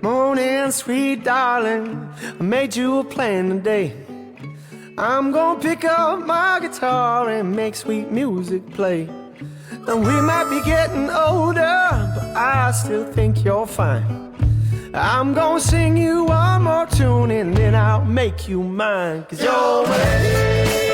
Morning, sweet darling, I made you a plan today. I'm gonna pick up my guitar and make sweet music play. And we might be getting older, but I still think you're fine. I'm gonna sing you one more tune and then I'll make you mine. 'Cause you're my